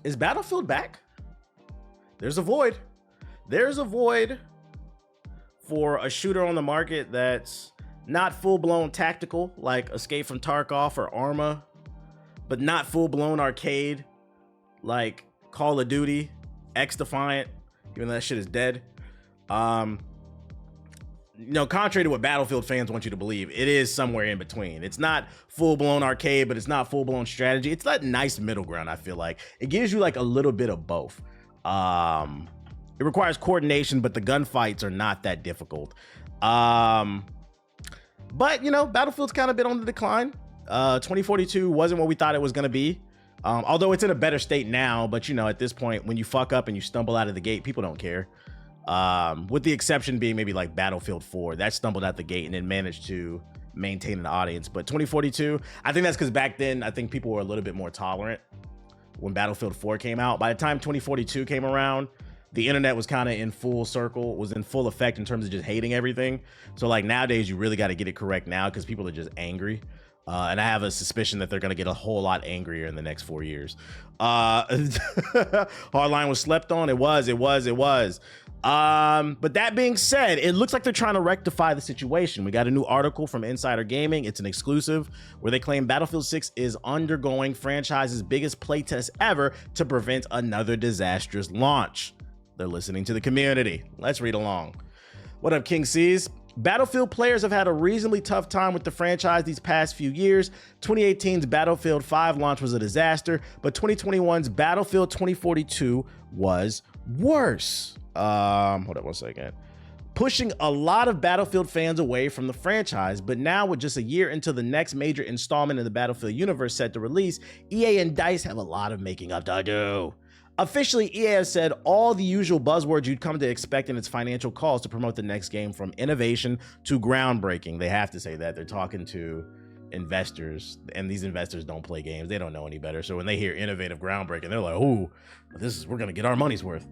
Is Battlefield back? There's a void. There's a void for a shooter on the market that's not full-blown tactical like Escape from Tarkov or Arma, but not full-blown arcade like Call of Duty, X-Defiant, even though that shit is dead. Contrary to what Battlefield fans want you to believe, it is somewhere in between. It's not full-blown arcade, but it's not full-blown strategy. It's that nice middle ground, I feel like. It gives you like a little bit of both. It requires coordination, but the gunfights are not that difficult. But, Battlefield's kind of been on the decline. 2042 wasn't what we thought it was going to be. Although it's in a better state now, but, at this point, when you fuck up and you stumble out of the gate, people don't care. With the exception being maybe like Battlefield 4, that stumbled out the gate and then managed to maintain an audience. But 2042, I think that's because back then, I think people were a little bit more tolerant when Battlefield 4 came out. By the time 2042 came around, the internet was kind of in full circle, was in full effect in terms of just hating everything. So like nowadays, you really got to get it correct now because people are just angry. And I have a suspicion that they're going to get a whole lot angrier in the next 4 years. Hardline was slept on. It was. But that being said, it looks like they're trying to rectify the situation. We got a new article from Insider Gaming. It's an exclusive where they claim Battlefield 6 is undergoing franchise's biggest playtest ever to prevent another disastrous launch. They're listening to the community. Let's read along. What up, King C's? Battlefield players have had a reasonably tough time with the franchise these past few years. 2018's Battlefield 5 launch was a disaster, but 2021's Battlefield 2042 was worse. Hold on one second. Pushing a lot of Battlefield fans away from the franchise, but now with just a year into the next major installment in the Battlefield universe set to release, EA and DICE have a lot of making up to do. Officially, EA has said all the usual buzzwords you'd come to expect in its financial calls to promote the next game, from innovation to groundbreaking. They have to say that. They're talking to investors, and these investors don't play games. They don't know any better. So when they hear innovative, groundbreaking, they're like, "Ooh, we're gonna get our money's worth."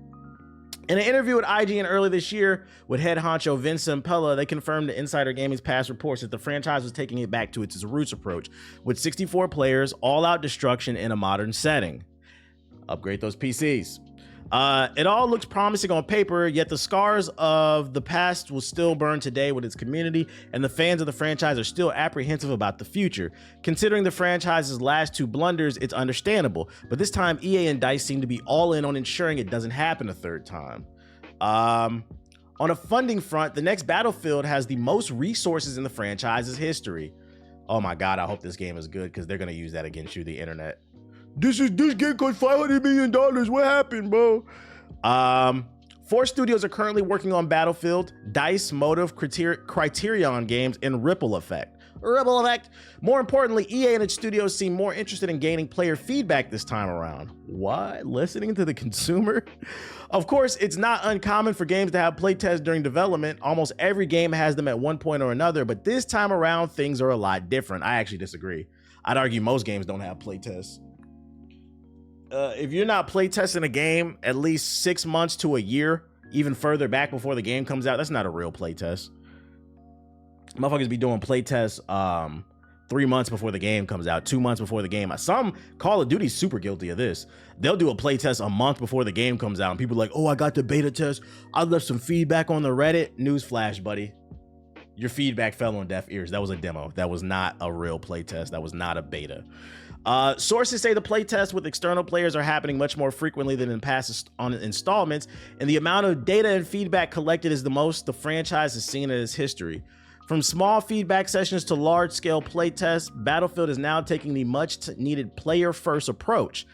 In an interview with IGN earlier this year with head honcho Vince Zampella, they confirmed to Insider Gaming's past reports that the franchise was taking it back to its roots approach, with 64 players, all-out destruction in a modern setting. Upgrade those PCs. It all looks promising on paper, yet the scars of the past will still burn today with its community, and the fans of the franchise are still apprehensive about the future. Considering the franchise's last two blunders, it's understandable, but this time EA and DICE seem to be all in on ensuring it doesn't happen a third time. On a funding front, the next Battlefield has the most resources in the franchise's history. Oh my God, I hope this game is good, because they're going to use that against you, the internet. This game cost $500 million. What happened, bro? 4 studios are currently working on Battlefield: DICE, Motive, Criterion Games, and Ripple Effect. More importantly, EA and its studios seem more interested in gaining player feedback this time around. What? Listening to the consumer? Of course, it's not uncommon for games to have playtests during development. Almost every game has them at one point or another, but this time around, things are a lot different. I actually disagree. I'd argue most games don't have playtests. If you're not playtesting a game at least 6 months to a year, even further back before the game comes out, that's not a real playtest. Motherfuckers be doing playtests 3 months before the game comes out, 2 months before the game. Some Call of Duty's super guilty of this. They'll do a playtest a month before the game comes out, and people are like, "Oh, I got the beta test. I left some feedback on the Reddit." Newsflash, buddy. Your feedback fell on deaf ears. That was a demo. That was not a real playtest. That was not a beta. Sources say the playtests with external players are happening much more frequently than in past installments, and the amount of data and feedback collected is the most the franchise has seen in its history. From small feedback sessions to large-scale playtests, Battlefield is now taking the much-needed player-first approach.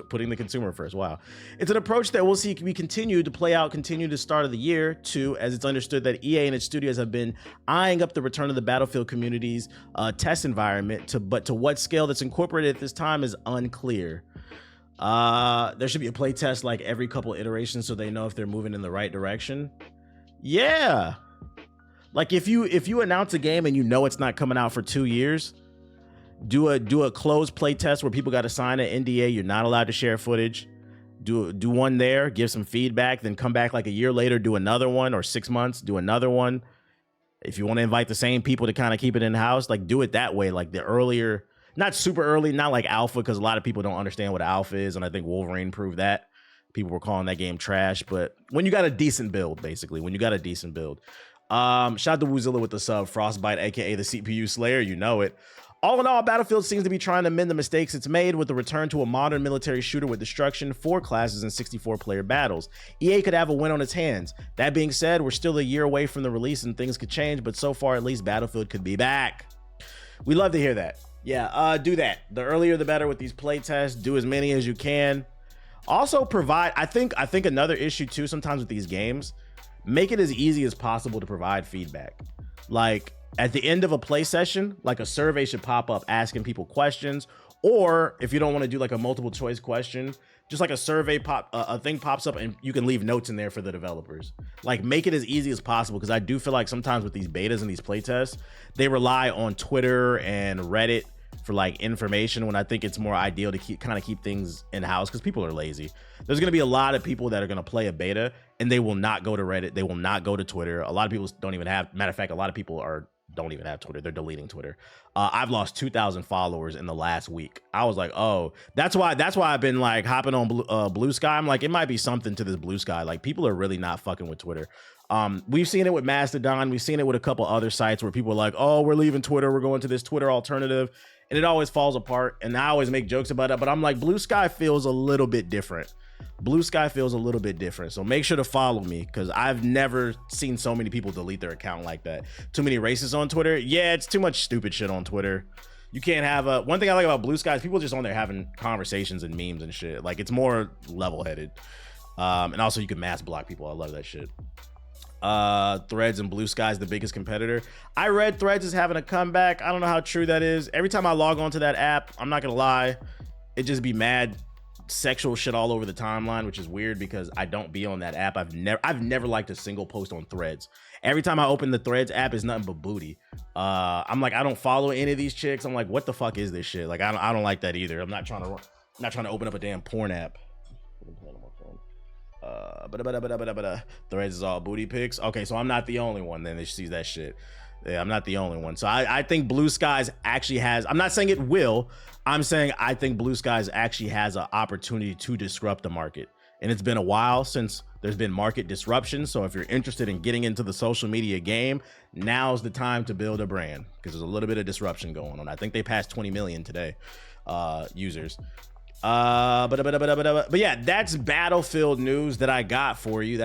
Putting the consumer first. Wow. It's an approach that we'll see be continued to play out continue to start of the year, too, as it's understood that EA and its studios have been eyeing up the return of the Battlefield community's test environment, but to what scale that's incorporated at this time is unclear. There should be a play test like every couple iterations so they know if they're moving in the right direction. Yeah. Like if you announce a game and you know it's not coming out for 2 years, do a closed play test where people got to sign an NDA. You're not allowed to share footage. Do one there, give some feedback, then come back like a year later, do another one, or 6 months, do another one. If you want to invite the same people to kind of keep it in house, like do it that way. Like the earlier, not super early, not like alpha, because a lot of people don't understand what alpha is, and I think Wolverine proved that. People were calling that game trash, but when you got a decent build, basically, when you got a decent build. Shout out to Woozilla with the sub, Frostbite, aka the CPU Slayer, you know it. All in all, Battlefield seems to be trying to mend the mistakes it's made with the return to a modern military shooter with destruction, 4 classes, and 64-player battles. EA could have a win on its hands. That being said, we're still a year away from the release and things could change, but so far, at least Battlefield could be back. We love to hear that. Yeah, do that. The earlier the better with these playtests. Do as many as you can. Also provide, I think another issue too sometimes with these games, make it as easy as possible to provide feedback. Like, at the end of a play session, like a survey should pop up asking people questions, or if you don't want to do like a multiple choice question, just like a survey a thing pops up and you can leave notes in there for the developers. Like, make it as easy as possible, because I do feel like sometimes with these betas and these playtests, they rely on Twitter and Reddit for like information, when I think it's more ideal to keep things in house, because people are lazy. There's going to be a lot of people that are going to play a beta and they will not go to Reddit, they will not go to Twitter. A lot of people don't even have, matter of fact, a lot of people don't even have Twitter. They're deleting Twitter. I've lost 2,000 followers in the last week. I was like, oh, that's why I've been like hopping on Blue Sky. I'm like, it might be something to this Blue Sky. Like, people are really not fucking with Twitter. We've seen it with Mastodon. We've seen it with a couple other sites where people are like, oh, we're leaving Twitter, we're going to this Twitter alternative, and it always falls apart. And I always make jokes about it, but I'm like, Blue Sky feels a little bit different. Blue Sky feels a little bit different. So make sure to follow me, because I've never seen so many people delete their account like that. Too many racists on Twitter. Yeah, it's too much stupid shit on Twitter. You can't have one thing I like about Blue Sky is people just on there having conversations and memes and shit. Like, it's more level-headed. And also you can mass block people. I love that shit. Threads and Blue Sky is the biggest competitor. I read Threads is having a comeback. I don't know how true that is. Every time I log onto that app, I'm not gonna lie, it just be mad sexual shit all over the timeline, which is weird because I don't be on that app. I've never liked a single post on Threads. Every time I open the Threads app, it's nothing but booty. I'm like, I don't follow any of these chicks. I'm like, what the fuck is this shit? Like, I don't like that either. I'm not trying to open up a damn porn app. Threads is all booty pics. Okay, so I'm not the only one then that sees that shit. Yeah, I'm not the only one. So I think Blue Skies actually has, I'm not saying it will, I'm saying I think Blue Skies actually has an opportunity to disrupt the market. And it's been a while since there's been market disruption. So if you're interested in getting into the social media game, now's the time to build a brand, because there's a little bit of disruption going on. I think they passed 20 million today, users. But yeah, that's Battlefield news that I got for you.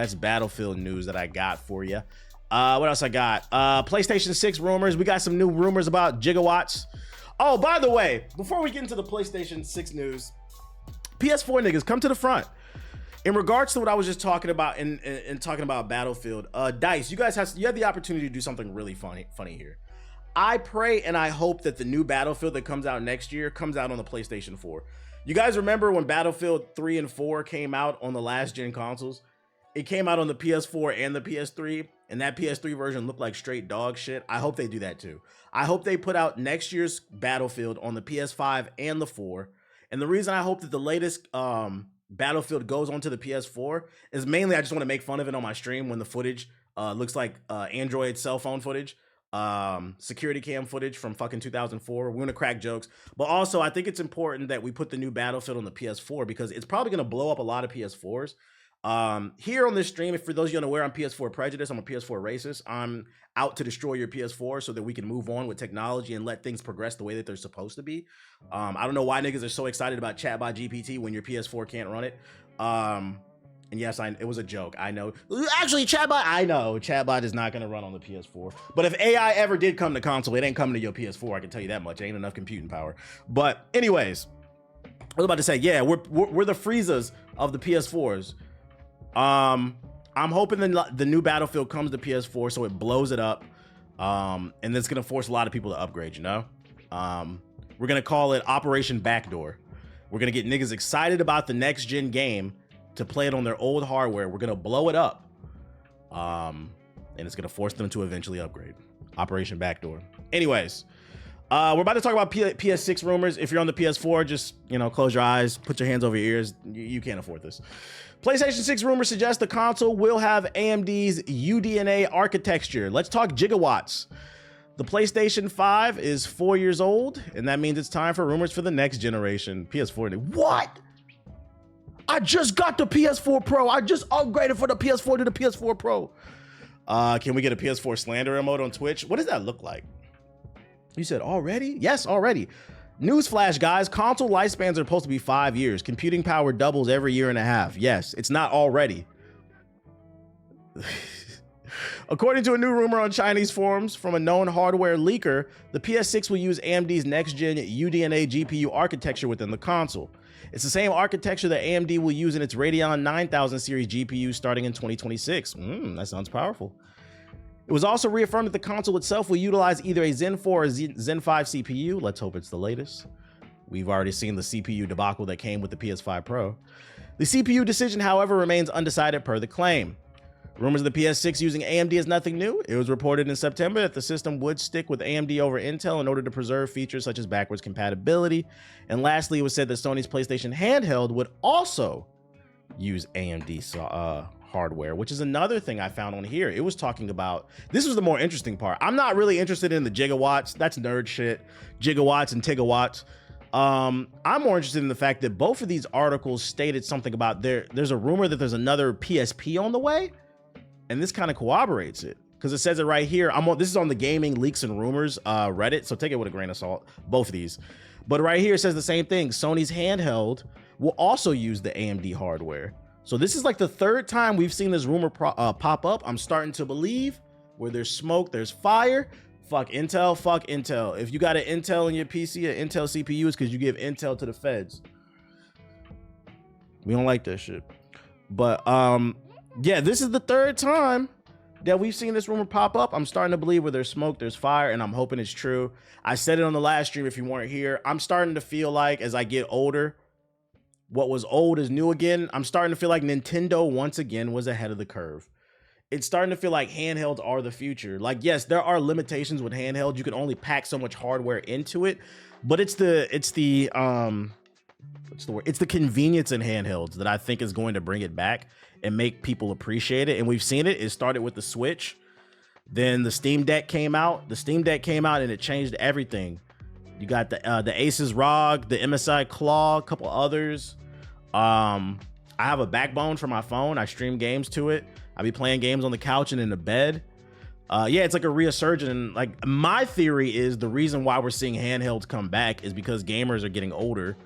What else I got? PlayStation 6 rumors. We got some new rumors about gigawatts. Oh, by the way, before we get into the PlayStation 6 news, PS4 niggas, come to the front. In regards to what I was just talking about in talking about Battlefield, Dice, you have the opportunity to do something really funny here. I pray and I hope that the new Battlefield that comes out next year comes out on the PlayStation 4. You guys remember when Battlefield 3 and 4 came out on the last gen consoles? It came out on the PS4 and the PS3, and that PS3 version looked like straight dog shit. I hope they do that too. I hope they put out next year's Battlefield on the PS5 and the 4. And the reason I hope that the latest Battlefield goes onto the PS4 is mainly I just want to make fun of it on my stream when the footage looks like Android cell phone footage. Security cam footage from fucking 2004. We're gonna crack jokes, but also I think it's important that we put the new Battlefield on the PS4 because it's probably gonna blow up a lot of PS4s. Here on this stream, if for those of you unaware, I'm PS4 prejudice. I'm a PS4 racist. I'm out to destroy your PS4 so that we can move on with technology and let things progress the way that they're supposed to be. I don't know why niggas are so excited about Chatbot GPT when your PS4 can't run it. And yes, it was a joke. I know. Actually, Chatbot is not going to run on the PS4. But if AI ever did come to console, it ain't coming to your PS4. I can tell you that much. Ain't enough computing power. But anyways, I was about to say, yeah, we're the Friezas of the PS4s. I'm hoping the new Battlefield comes to PS4 so it blows it up. And it's going to force a lot of people to upgrade, you know? We're going to call it Operation Backdoor. We're going to get niggas excited about the next gen game to play it on their old hardware. We're gonna blow it up, and it's gonna force them to eventually upgrade. Operation Backdoor. Anyways, we're about to talk about PS6 rumors. If you're on the PS4, just close your eyes, put your hands over your ears. You can't afford this. PlayStation 6 rumors suggest the console will have AMD's UDNA architecture. Let's talk gigawatts. The PlayStation 5 is 4 years old, and that means it's time for rumors for the next generation. PS4. What? I just got the PS4 Pro. I just upgraded from the PS4 to the PS4 Pro. Can we get a PS4 slander emote on Twitch? What does that look like? You said already? Yes, already. Newsflash, guys. Console lifespans are supposed to be 5 years. Computing power doubles every year and a half. Yes, it's not already. According to a new rumor on Chinese forums from a known hardware leaker, the PS6 will use AMD's next-gen UDNA GPU architecture within the console. It's the same architecture that AMD will use in its Radeon 9000 series GPU starting in 2026. That sounds powerful. It was also reaffirmed that the console itself will utilize either a Zen 4 or Zen 5 CPU. Let's hope it's the latest. We've already seen the CPU debacle that came with the PS5 Pro. The CPU decision, however, remains undecided per the claim. Rumors of the PS6 using AMD is nothing new. It was reported in September that the system would stick with AMD over Intel in order to preserve features such as backwards compatibility. And lastly, it was said that Sony's PlayStation handheld would also use AMD hardware, which is another thing I found on here. It was talking about, this was the more interesting part. I'm not really interested in the gigawatts. That's nerd shit. Gigawatts and tigawatts. I'm more interested in the fact that both of these articles stated something about there's a rumor that there's another PSP on the way. And this kind of corroborates it because it says it right here. This is on the Gaming Leaks and Rumors Reddit, so take it with a grain of salt, both of these. But right here it says the same thing. Sony's handheld will also use the AMD hardware. So this is like the third time we've seen this rumor pop up. I'm starting to believe where there's smoke, there's fire. Fuck Intel, fuck Intel. If you got an Intel in your PC, an Intel CPU, it's because you give Intel to the feds. We don't like that shit. But yeah, this is the third time that we've seen this rumor pop up. I'm starting to believe where there's smoke, there's fire, and I'm hoping it's true. I said it on the last stream if you weren't here. I'm starting to feel like as I get older, what was old is new again. I'm starting to feel like Nintendo once again was ahead of the curve. It's starting to feel like handhelds are the future. Like, yes, there are limitations with handhelds. You can only pack so much hardware into it, but it's the convenience in handhelds that I think is going to bring it back and make people appreciate it. And we've seen it. It started with the Switch. Then the Steam Deck came out. The Steam Deck came out and it changed everything. You got the Asus ROG, the MSI Claw, a couple others. I have a Backbone for my phone. I stream games to it. I be playing games on the couch and in the bed. Yeah, it's like a resurgence. And like my theory is the reason why we're seeing handhelds come back is because gamers are getting older.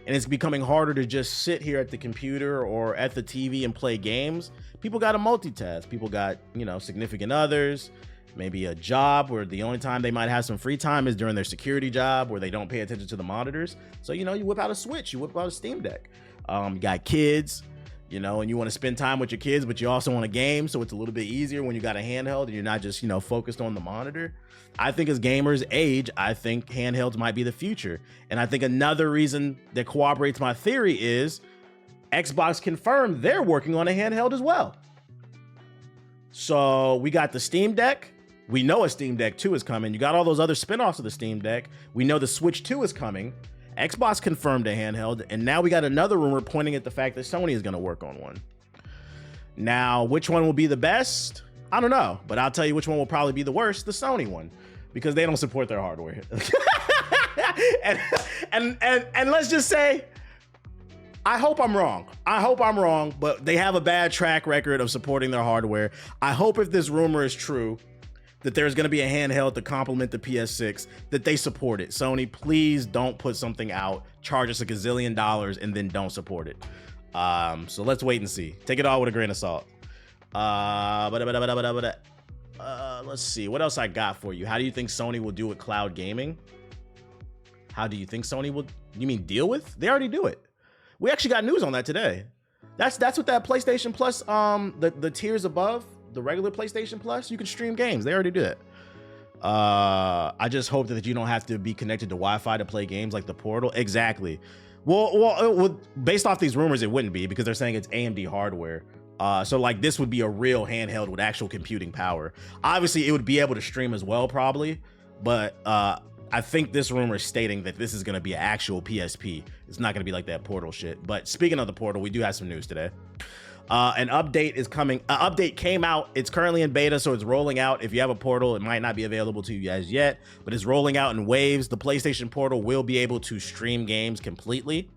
And it's becoming harder to just sit here at the computer or at the TV and play games. People got to multitask. People got, significant others, maybe a job where the only time they might have some free time is during their security job where they don't pay attention to the monitors. So, you whip out a Switch, you whip out a Steam Deck. You got kids, and you want to spend time with your kids, but you also want a game. So it's a little bit easier when you got a handheld and you're not just, focused on the monitor. I think as gamers age, I think handhelds might be the future. And I think another reason that corroborates my theory is Xbox confirmed they're working on a handheld as well. So we got the Steam Deck. We know a Steam Deck 2 is coming. You got all those other spinoffs of the Steam Deck. We know the Switch 2 is coming. Xbox confirmed a handheld. And now we got another rumor pointing at the fact that Sony is going to work on one. Now, which one will be the best? I don't know, but I'll tell you which one will probably be the worst, the Sony one, because they don't support their hardware. and let's just say, I hope I'm wrong. But they have a bad track record of supporting their hardware. I hope if this rumor is true, that there's going to be a handheld to complement the PS6, that they support it. Sony, please don't put something out, charge us $1 gazillion, and then don't support it. So let's wait and see. Take it all with a grain of salt. Let's see what else I got for you. How do you think Sony will do with cloud gaming? How do you think Sony will, you mean deal with? They already do it. We actually got news on that today. That's what that PlayStation Plus, the tiers above the regular PlayStation Plus, you can stream games. They already do it. I just hope that you don't have to be connected to Wi-Fi to play games like the Portal. Exactly. Well, based off these rumors, it wouldn't be because they're saying it's AMD hardware. So like this would be a real handheld with actual computing power. Obviously, it would be able to stream as well, probably. But I think this rumor is stating that this is going to be an actual PSP. It's not going to be like that Portal shit. But speaking of the Portal, we do have some news today. An update is coming. An update came out. It's currently in beta, so it's rolling out. If you have a Portal, it might not be available to you guys yet, but it's rolling out in waves. The PlayStation Portal will be able to stream games completely.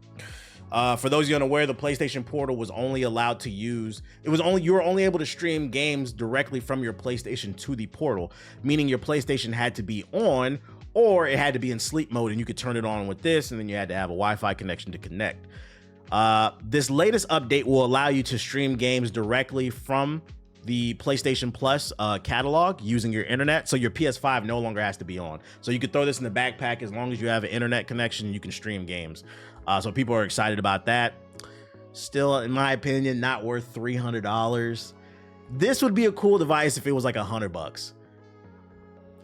For those of you unaware, the PlayStation Portal was only allowed to use, you were only able to stream games directly from your PlayStation to the Portal, meaning your PlayStation had to be on, or it had to be in sleep mode, and you could turn it on with this, and then you had to have a Wi-Fi connection to connect. This latest update will allow you to stream games directly from the PlayStation Plus catalog using your internet, so your PS5 no longer has to be on. So you could throw this in the backpack as long as you have an internet connection, you can stream games. So people are excited about that. Still, in my opinion, not worth $300. This would be a cool device if it was like $100.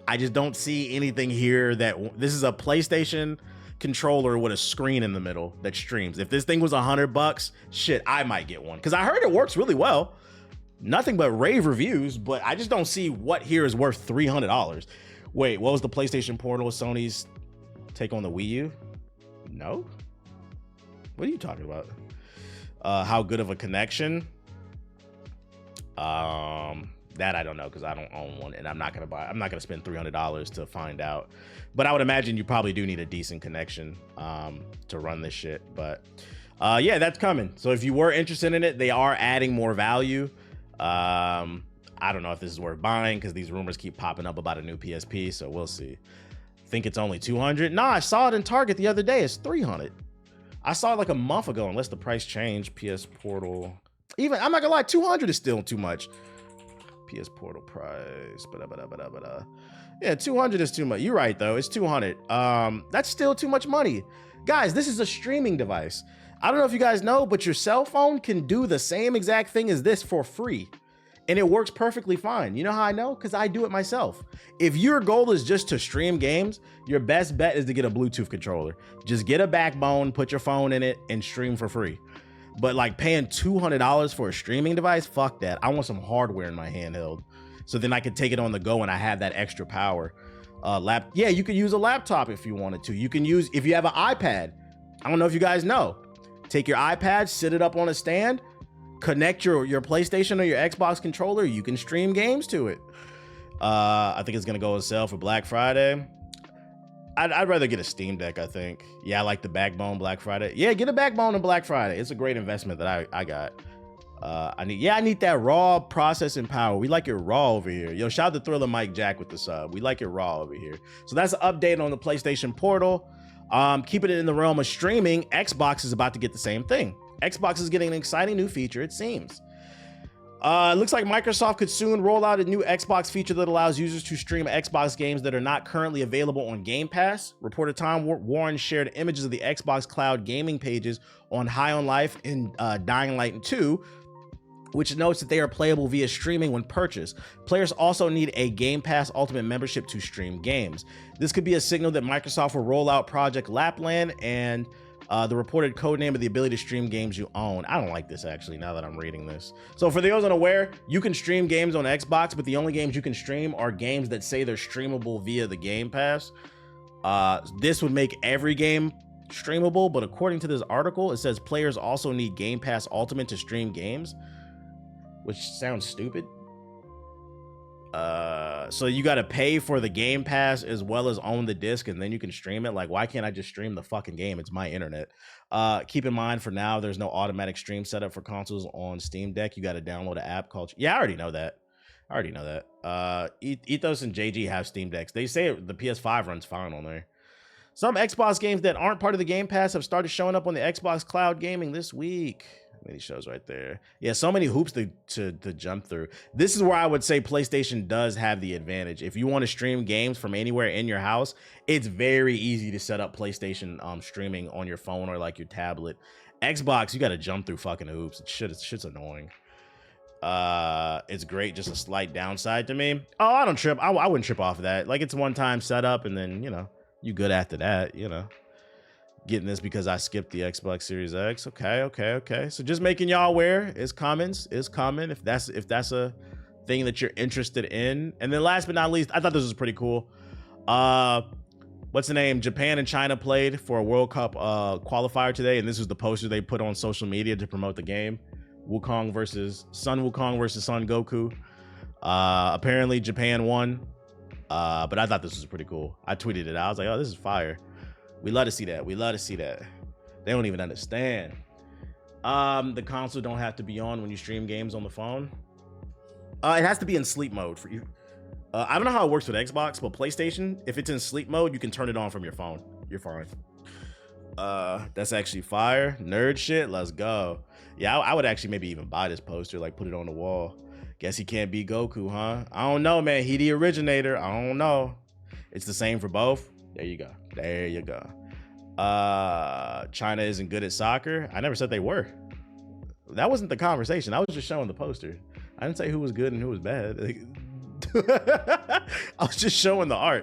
I just don't see anything here that this is a PlayStation controller with a screen in the middle that streams. If this thing was $100, shit, I might get one because I heard it works really well. Nothing but rave reviews, but I just don't see what here is worth $300. Wait, what was the PlayStation Portal? Sony's take on the Wii U? No. What are you talking about? How good of a connection? That I don't know because I don't own one, and I'm not gonna spend $300 to find out. But I would imagine you probably do need a decent connection to run this shit. But yeah, that's coming. So if you were interested in it, they are adding more value. I don't know if this is worth buying because these rumors keep popping up about a new PSP, so we'll see. Think it's only $200? Nah, I saw it in Target the other day. It's $300. I saw it like a month ago, unless the price changed. PS Portal. Even, I'm not gonna lie, $200 is still too much. PS Portal price. Yeah, $200 is too much. You're right, though. It's $200. That's still too much money. Guys, this is a streaming device. I don't know if you guys know, but your cell phone can do the same exact thing as this for free. And it works perfectly fine. You know how I know? Because I do it myself. If your goal is just to stream games, your best bet is to get a Bluetooth controller. Just get a backbone, put your phone in it, and stream for free. But like paying $200 for a streaming device, fuck that. I want some hardware in my handheld. So then I can take it on the go and I have that extra power. Yeah, you could use a laptop if you wanted to. You can use, if you have an iPad. I don't know if you guys know. Take your iPad, sit it up on a stand, connect your PlayStation or your Xbox controller. You can stream games to it. I think it's gonna go on sale for Black Friday. I'd rather get a Steam Deck, I think. Yeah, I like the Backbone Black Friday. Yeah, get a Backbone on Black Friday. It's a great investment that I got. I need that raw processing power. We like it raw over here. Yo, shout out to Thriller Mike Jack with the sub. We like it raw over here. So that's an update on the PlayStation Portal. Keeping it in the realm of streaming, Xbox is about to get the same thing. Xbox is getting an exciting new feature, it seems. It looks like Microsoft could soon roll out a new Xbox feature that allows users to stream Xbox games that are not currently available on Game Pass. Reporter Tom Warren shared images of the Xbox Cloud gaming pages on High on Life and Dying Light 2, which notes that they are playable via streaming when purchased. Players also need a Game Pass Ultimate membership to stream games. This could be a signal that Microsoft will roll out Project Lapland and the reported codename of the ability to stream games you own. I don't like this, actually, now that I'm reading this. So for those unaware, you can stream games on Xbox, but the only games you can stream are games that say they're streamable via the Game Pass. This would make every game streamable, but according to this article, it says players also need Game Pass Ultimate to stream games, which sounds stupid. So you got to pay for the Game Pass as well as own the disc, and then you can stream it. Like, why can't I just stream the fucking game? It's my internet. Keep in mind, for now, there's no automatic stream setup for consoles on Steam Deck. You got to download an app called... Yeah, I already know that. Ethos and JG have Steam Decks. They say the PS5 runs fine on there. Some Xbox games that aren't part of the Game Pass have started showing up on the Xbox Cloud Gaming this week. Many shows right there. Yeah, so many hoops to jump through. This is where I would say PlayStation does have the advantage. If you want to stream games from anywhere in your house, it's very easy to set up PlayStation streaming on your phone or like your tablet. Xbox, you got to jump through fucking hoops. Shit's annoying. It's great, just a slight downside to me. Oh, I don't trip. I wouldn't trip off of that. Like, it's one time setup and then, you know, you good after that, you know. Getting this because I skipped the Xbox Series X. Okay. So just making y'all aware, is coming if that's a thing that you're interested in. And then last but not least, I thought this was pretty cool. What's the name? Japan and China played for a World Cup qualifier today, and this was the poster they put on social media to promote the game. Wukong versus Son Wukong versus Son Goku. Apparently Japan won. But I thought this was pretty cool. I tweeted it out. I was like, oh, this is fire. We love to see that. We love to see that. They don't even understand. The console don't have to be on when you stream games on the phone. It has to be in sleep mode for you. I don't know how it works with Xbox, but PlayStation, if it's in sleep mode, you can turn it on from your phone. You're fine. That's actually fire. Nerd shit. Let's go. Yeah, I would actually maybe even buy this poster, like put it on the wall. Guess he can't beat Goku, huh? I don't know, man. He the originator. I don't know. It's the same for both. There you go. There you go. China isn't good at soccer. I never said they were. That wasn't the conversation. I was just showing the poster. I didn't say who was good and who was bad. I was just showing the art.